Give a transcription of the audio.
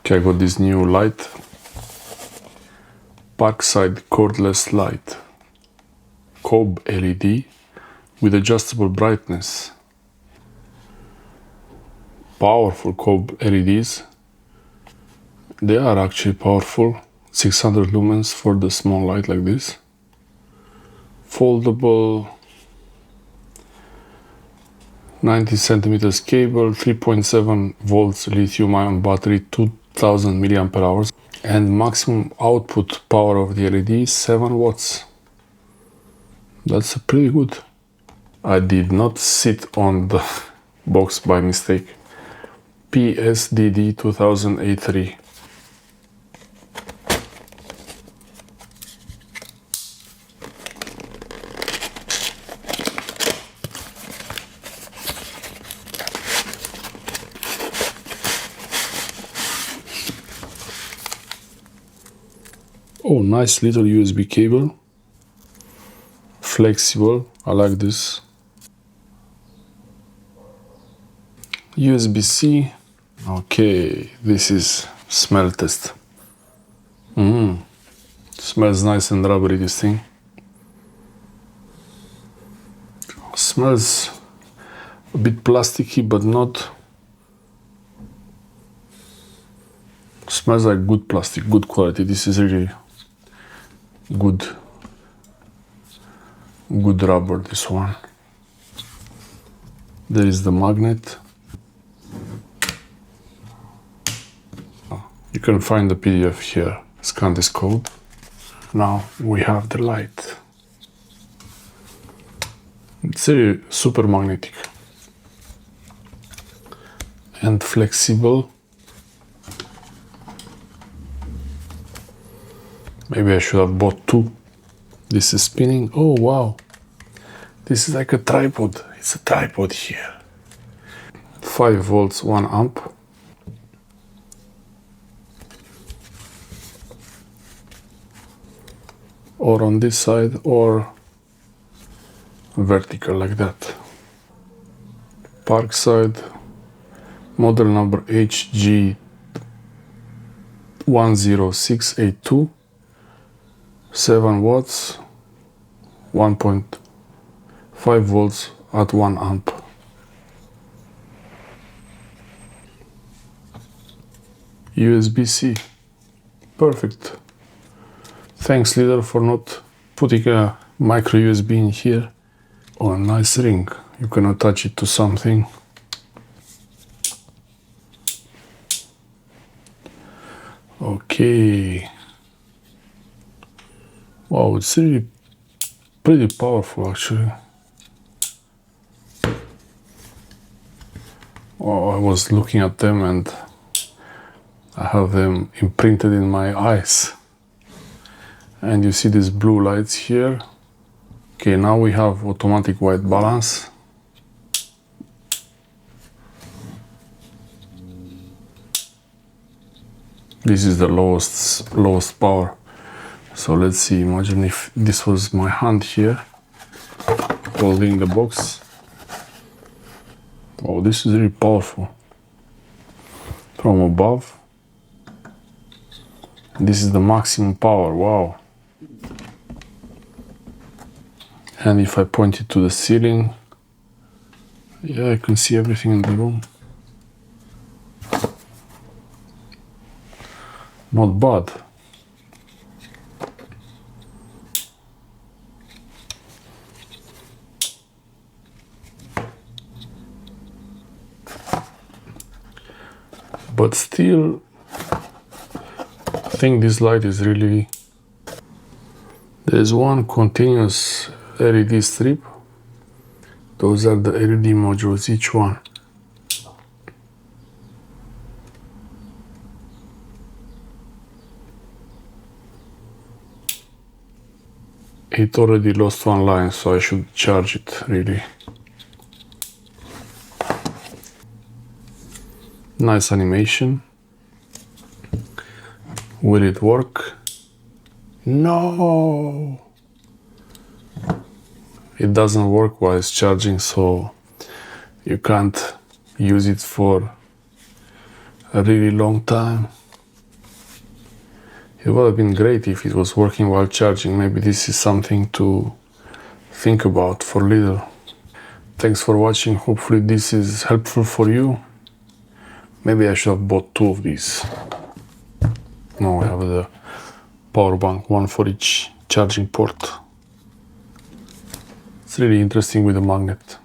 Okay, I got this new light, Parkside Cordless Light, Cob LED with adjustable brightness. Powerful Cob LEDs. They are actually powerful. 600 lumens for the small light like this. Foldable 90 centimeters cable, 3.7 volts lithium-ion battery, 2000 milliamp hours, and maximum output power of the LED is 7 watts. That's pretty good. I did not sit on the box by mistake. PSDD2000A3. Oh, nice little USB cable. Flexible, I like this. USB-C. Okay, this is smell test. Smells nice and rubbery, this thing. Smells a bit plasticky, but not. Smells like good plastic, good quality. This is really good rubber, this one. There is the magnet. You can find the PDF here. Scan this code. Now we have the light. It's really super magnetic and flexible. Maybe I should have bought two. This is spinning. Oh wow, this is like a tripod. It's a tripod here. 5 volts, 1 amp. Or on this side, or vertical like that. Parkside, model number HLG2100 7 watts, 1.5 volts at 1 amp. USB-C. Perfect. Thanks, leader, for not putting a micro USB in here. Oh, a nice ring. You can attach it to something. Okay. Wow, it's really pretty powerful, actually. Oh, I was looking at them and I have them imprinted in my eyes. And you see these blue lights here. Okay, now we have automatic white balance. This is the lowest power. So let's see, imagine if this was my hand here, holding the box. Oh, this is really powerful. From above. This is the maximum power, wow. And if I point it to the ceiling, yeah, I can see everything in the room. Not bad. But still, I think this light is really... There's one continuous LED strip. Those are the LED modules, each one. It already lost one line, so I should charge it, really. Nice animation. Will it work? No! It doesn't work while it's charging, so you can't use it for a really long time. It would have been great if it was working while charging. Maybe this is something to think about for later. Thanks for watching. Hopefully this is helpful for you. Maybe I should have bought 2 of these. Now we have the power bank, one for each charging port. It's really interesting with the magnet.